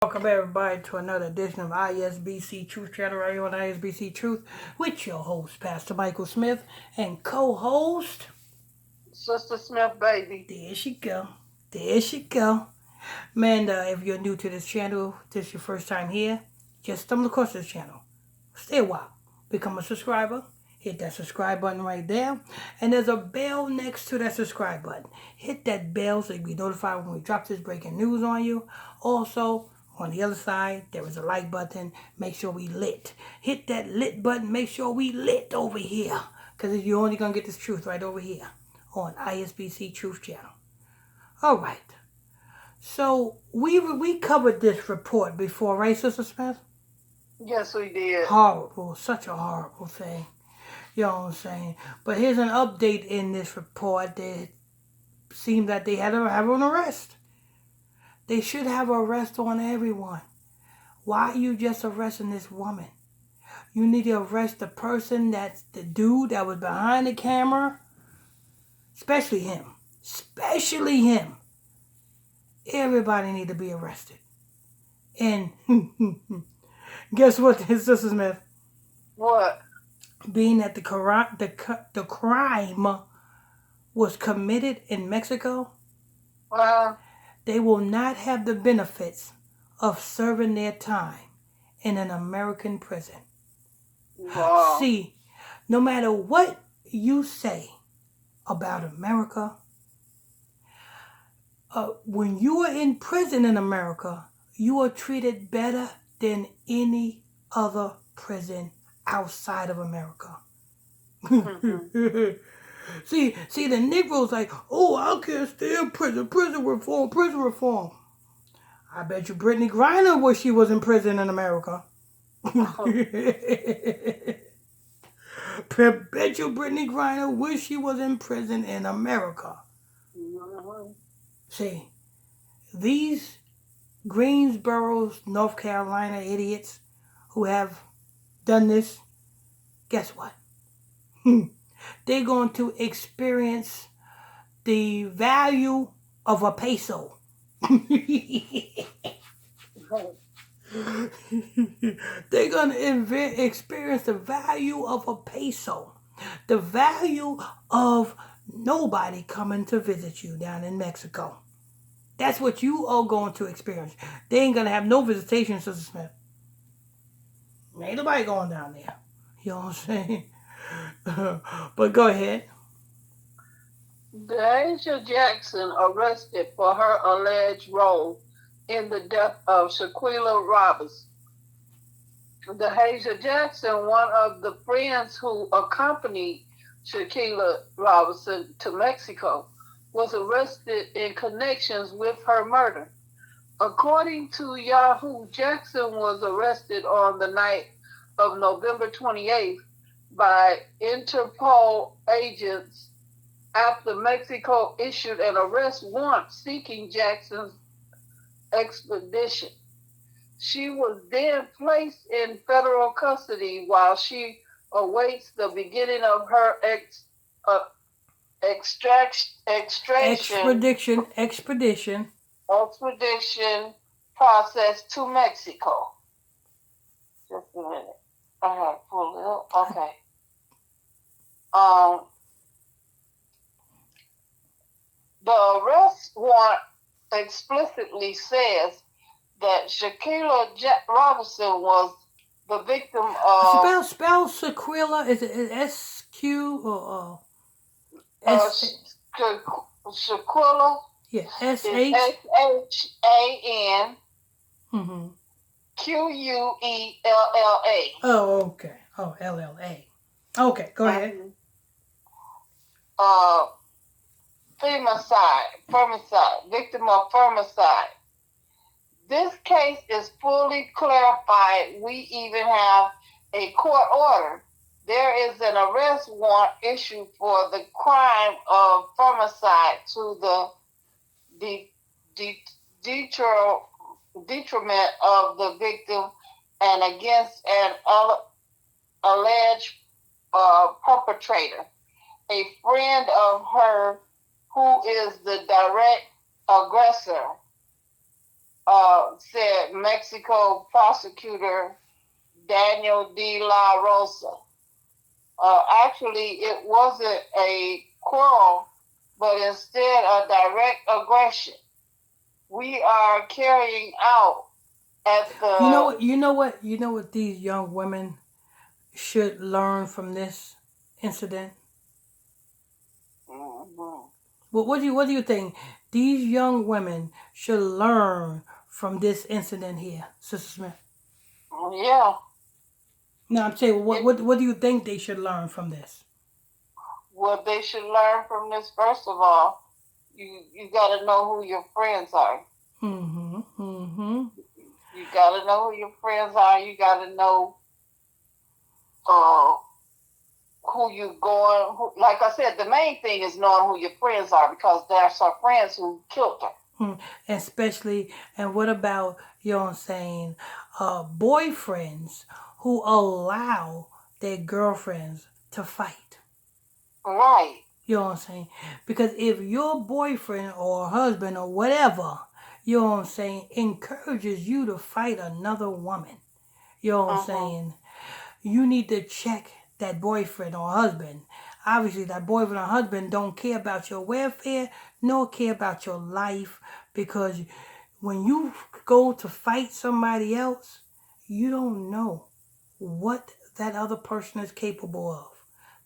Welcome everybody to another edition of ISBC Truth Channel right here on ISBC Truth with your host, Pastor Michael Smith, and co-host Sister Smith, baby. There she go. There she go. Man, if you're new to this channel, this is your first time here, just stumble across this channel. Stay a while. Become a subscriber. Hit that subscribe button right there. And there's a bell next to that subscribe button. Hit that bell so you'll be notified when we drop this breaking news on you. Also, on the other side, there is a like button. Make sure we lit. Hit that lit button. Make sure we lit over here. Because you're only going to get this truth right over here on ISBC Truth Channel. All right. So, we covered this report before, right, Sister Smith? Yes, we did. Horrible. Such a horrible thing. You know what I'm saying? But here's an update in this report that seems that they had to have an arrest. They should have an arrest on everyone. Why are you just arresting this woman? You need to arrest the person that's the dude that was behind the camera. Especially him. Especially him. Everybody need to be arrested. And guess what, Sister Smith? What? Being that the crime was committed in Mexico, they will not have the benefits of serving their time in an American prison. Wow. See, no matter what you say about America, when you are in prison in America, you are treated better than any other prison outside of America. Mm-hmm. See, the Negroes like, oh, I can't stay in prison. Prison reform. I bet you Brittany Griner wish she was in prison in America. Bet you Brittany Griner wish she was in prison in America. Mm-hmm. See, these Greensboro, North Carolina idiots who have done this, guess what? They're going to experience the value of a peso. They're going to experience the value of a peso. The value of nobody coming to visit you down in Mexico. That's what you are going to experience. They ain't going to have no visitation, Sister Smith. Ain't nobody going down there. You know what I'm saying? But go ahead. Deasia Jackson arrested for her alleged role in the death of Shanquella Roberts. Deasia Jackson, one of the friends who accompanied Shanquella Robinson to Mexico, was arrested in connections with her murder. According to Yahoo, Jackson was arrested on the night of November 28th by Interpol agents after Mexico issued an arrest warrant seeking Jackson's extradition. She was then placed in federal custody while she awaits the beginning of her extradition process to Mexico. Just a minute. I have to pull it up. Okay. The arrest warrant explicitly says that Shanquella Robinson was the victim of... Spell Shanquella. Is it S-Q or Shanquella? Yeah, S-H? S-H-A-N Q-U-E-L-L-A. Oh, okay. Oh, L-L-A. Okay, go ahead. Femicide, victim of femicide. This case is fully clarified. We even have a court order. There is an arrest warrant issued for the crime of femicide to the detriment of the victim and against an alleged perpetrator, a friend of her who is the direct aggressor. said Mexico prosecutor Daniel de la Rosa. Actually, it wasn't a quarrel, but instead a direct aggression. We are carrying out at You know the. what? You know what? You know what these young women should learn from this incident. Mhm. What do you think these young women should learn from this incident here, Sister Smith? Yeah, No, I'm saying what it, what what do you think they should learn from this? what they should learn from this, first of all, you got to know who your friends are. Mm-hmm. Mm-hmm. You got to know who your friends are. You got to know uh, who you going. Like I said, the main thing is knowing who your friends are because there's some friends who killed her. Especially, and what about, you know what I'm saying, boyfriends who allow their girlfriends to fight? Right. You know what I'm saying? Because if your boyfriend or husband or whatever, you know what I'm saying, encourages you to fight another woman, you know what I'm Mhm. saying, you need to check that boyfriend or husband. Obviously, that boyfriend or husband don't care about your welfare nor care about your life, because when you go to fight somebody else, you don't know what that other person is capable of.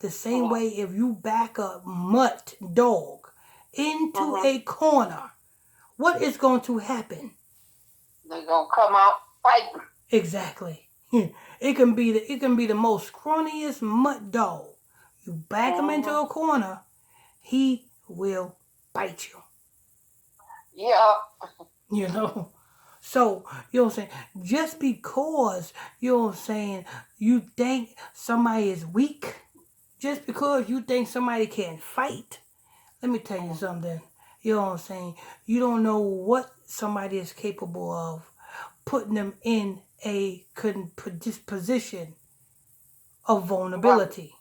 The same Right. way, if you back a mutt dog into Mhm. a corner, what is going to happen? They're gonna come out fighting. Exactly. It can be the most scrawniest mutt dog. You back him into Mhm. a corner, he will bite you. Yeah. You know. So, you know what I'm saying? Just because, you know what I'm saying, you think somebody is weak, just because you think somebody can't fight, let me tell you something. You know what I'm saying? You don't know what somebody is capable of, putting them in a position of Right. vulnerability.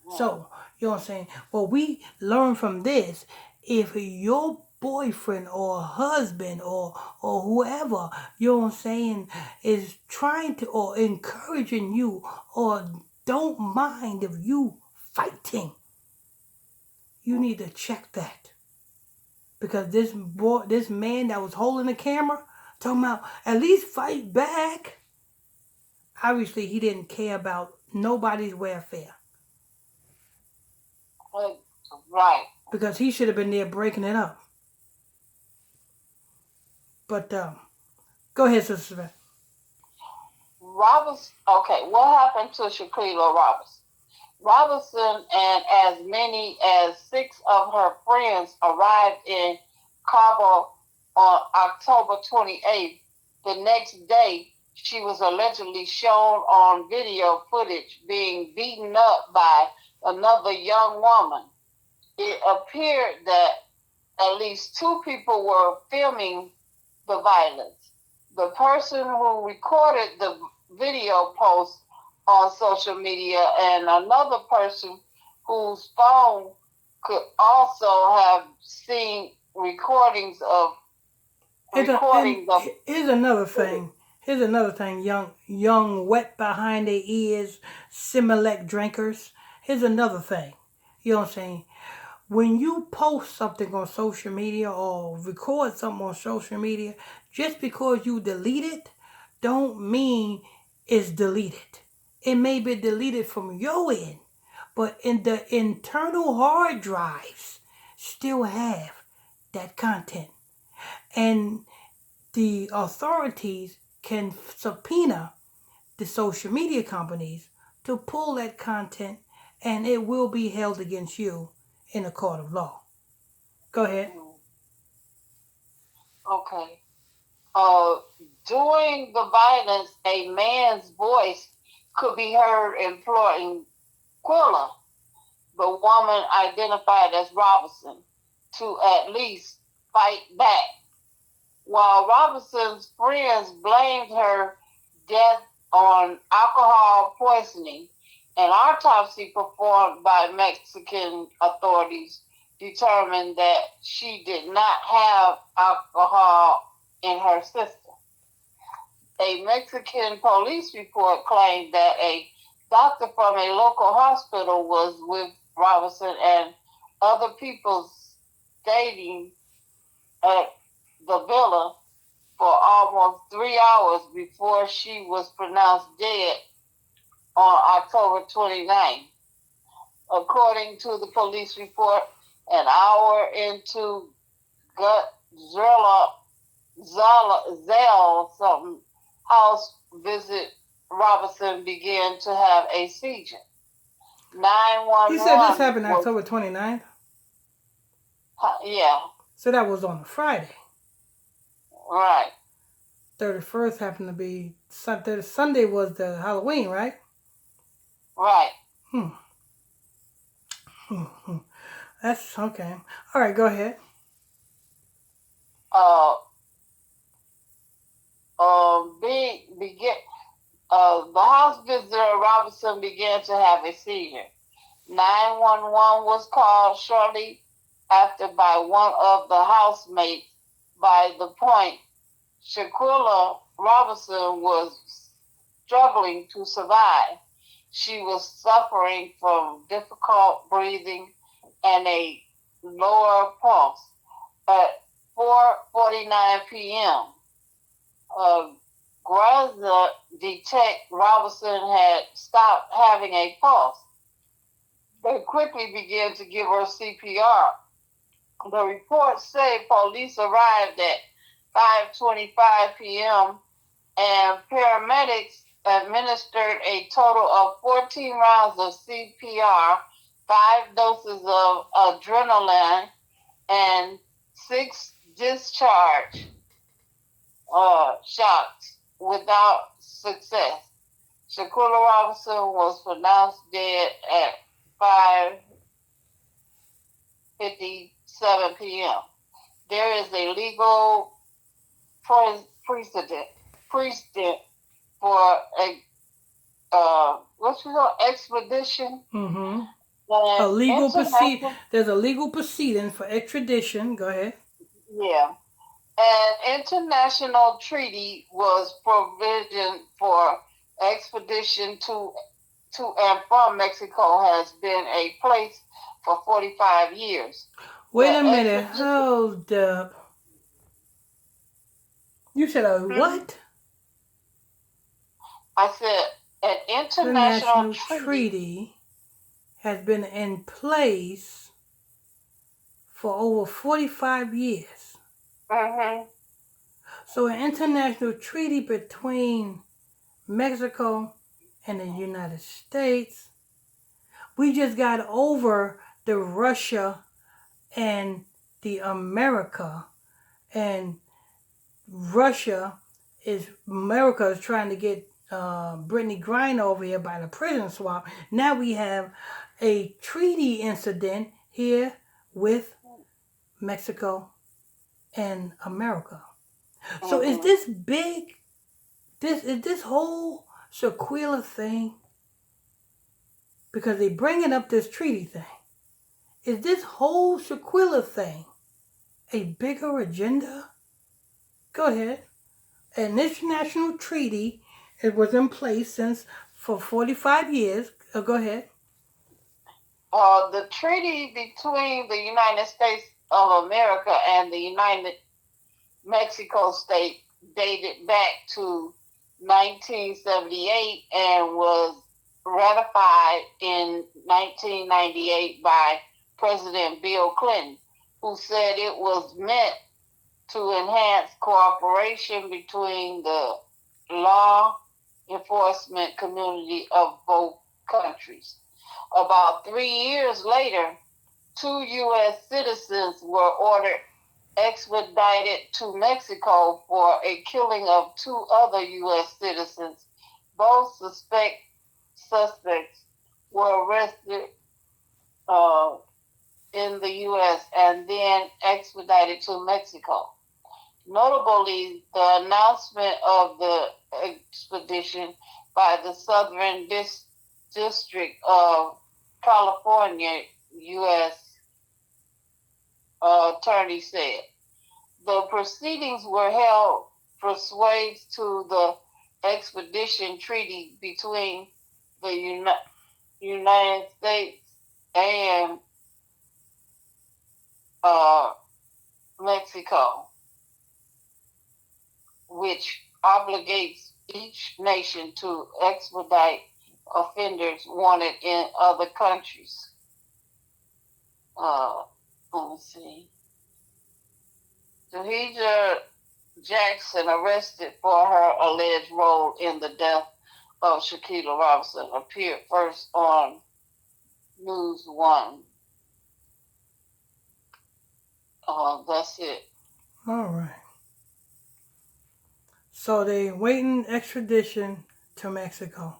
Yeah. So, you know what I'm saying? Well, we learn from this. If your boyfriend or husband or whoever, you know what I'm saying, is trying to or encouraging you or don't mind if you fighting, you need to check that. Because this man that was holding the camera, talking about at least fight back. Obviously, he didn't care about nobody's welfare, Right. because he should have been there breaking it up. But go ahead, Sister Smith. Roberts. Okay. What happened to Shaquilla Roberts? Robinson and as many as 6 of her friends arrived in Cabo on October 28th. The next day, she was allegedly shown on video footage being beaten up by another young woman. It appeared that at least 2 people were filming the violence. The person who recorded the video post on social media and another person whose phone could also have seen And recordings of here's another footage. thing. Here's another thing. Young, wet behind their ears, Similac drinkers. Here's another thing. You know what I'm saying? When you post something on social media or record something on social media, just because you delete it, don't mean it's deleted. It may be deleted from your end, but in the internal hard drives still have that content. And the authorities can subpoena the social media companies to pull that content, and it will be held against you in a court of law. Go ahead. Okay. Uh, During the violence, a man's voice could be heard imploring Quilla, the woman identified as Robinson, to at least fight back. While Robinson's friends blamed her death on alcohol poisoning, an autopsy performed by Mexican authorities determined that she did not have alcohol in her system. A Mexican police report claimed that a doctor from a local hospital was with Robinson and other people staying at the villa for almost 3 hours before she was pronounced dead on October 29th. According to the police report, an hour into Zell's house visit, Robinson began to have a seizure. 911. You said this happened October 29th? Yeah. So that was on a Friday. Right. 31st happened to be Sunday. Sunday was the Halloween, right? Right. That's okay. All right, go ahead. The house visitor Robinson began to have a seizure. 911 was called shortly after by one of the housemates. By the point, Shanquella Robinson was struggling to survive. She was suffering from difficult breathing and a lower pulse. At 4:49 p.m., Graza detect Robinson had stopped having a pulse. They quickly began to give her CPR. The reports say police arrived at 5:25 p.m. and paramedics administered a total of 14 rounds of CPR, 5 doses of adrenaline, and 6 discharge shots without success. Shanquella Robinson was pronounced dead at 5:57 p.m. There is a legal precedent for extradition. Mm-hmm. There's a legal proceeding for extradition. Go ahead. Yeah. An international treaty was provision for expedition to and from Mexico has been in place for 45 years. Wait a minute. Hold up. You said what? I said an international treaty has been in place for over 45 years. Mm-hmm. So an international treaty between Mexico and the United States. We just got over the Russia and the America, and America is trying to get Brittany Griner over here by the prison swap. Now we have a treaty incident here with Mexico and America. So is this big? Is this whole Shanquella thing? Because they bringing up this treaty thing. Is this whole Shanquella thing a bigger agenda? Go ahead. An international treaty, it was in place for 45 years. Go ahead. The treaty between the United States of America and the United Mexico state dated back to 1978 and was ratified in 1998 by President Bill Clinton, who said it was meant to enhance cooperation between the law enforcement community of both countries. About 3 years later, 2 U.S. citizens were ordered extradited to Mexico for a killing of 2 other U.S. citizens. Both suspects were arrested in the U.S. and then extradited to Mexico. Notably, the announcement of the expedition by the Southern District of California, U.S. attorney said. The proceedings were held pursuant to the extradition treaty between the United States and Mexico, which obligates each nation to extradite offenders wanted in other countries. Let me see. Deja Jackson, arrested for her alleged role in the death of Shanquella Robinson, appeared first on News 1. That's it. All right. So they waiting extradition to Mexico.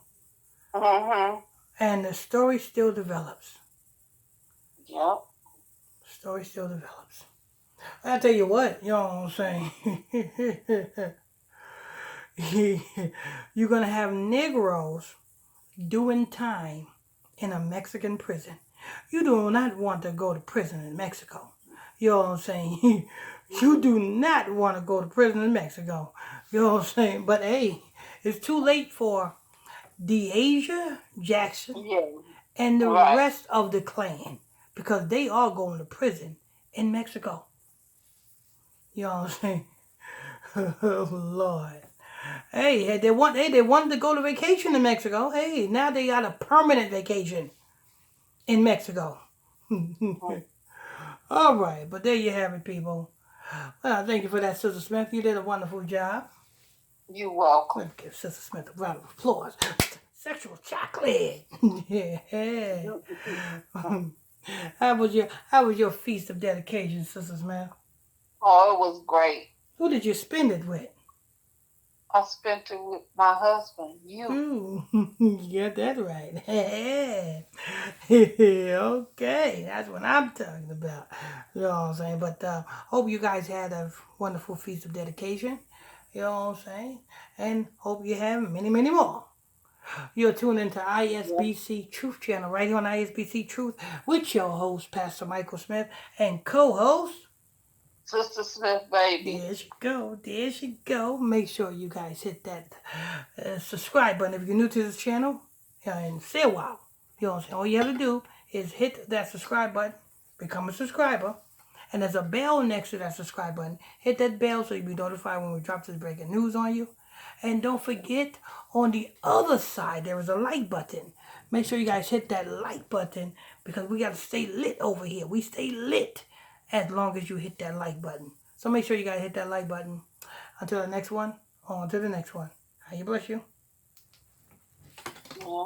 Mm-hmm. And the story still develops. Yep. Story still develops. I tell you what, you know what I'm saying? You're going to have Negroes doing time in a Mexican prison. You do not want to go to prison in Mexico. You know what I'm saying? You do not want to go to prison in Mexico. You know what I'm saying? But hey, it's too late for Deja Jackson and the rest of the clan because they are going to prison in Mexico. You know what I'm saying? Oh Lord. Hey, they wanted to go to vacation in Mexico. Hey, now they got a permanent vacation in Mexico. All right, but there you have it, people. Well, thank you for that, Sister Smith. You did a wonderful job. You're welcome. Let's give Sister Smith a round of applause. Sexual chocolate. Yeah. How was your feast of dedication, Sister Smith? Oh, it was great. Who did you spend it with? I spent it with my husband, you. Ooh, you got that right. Okay, that's what I'm talking about. You know what I'm saying? But hope you guys had a wonderful feast of dedication. You know what I'm saying? And hope you have many, many more. You're tuned into ISBC Truth Channel right here on ISBC Truth with your host, Pastor Michael Smith, and co-host Sister Smith, baby. There she go. There she go. Make sure you guys hit that subscribe button if you're new to this channel. And say wow. You know what I'm saying? All you have to do is hit that subscribe button, become a subscriber, and there's a bell next to that subscribe button. Hit that bell so you'll be notified when we drop this breaking news on you. And don't forget, on the other side, there is a like button. Make sure you guys hit that like button because we got to stay lit over here. We stay lit as long as you hit that like button. So make sure you guys hit that like button. Until the next one, on to the next one. How you bless you. Yeah.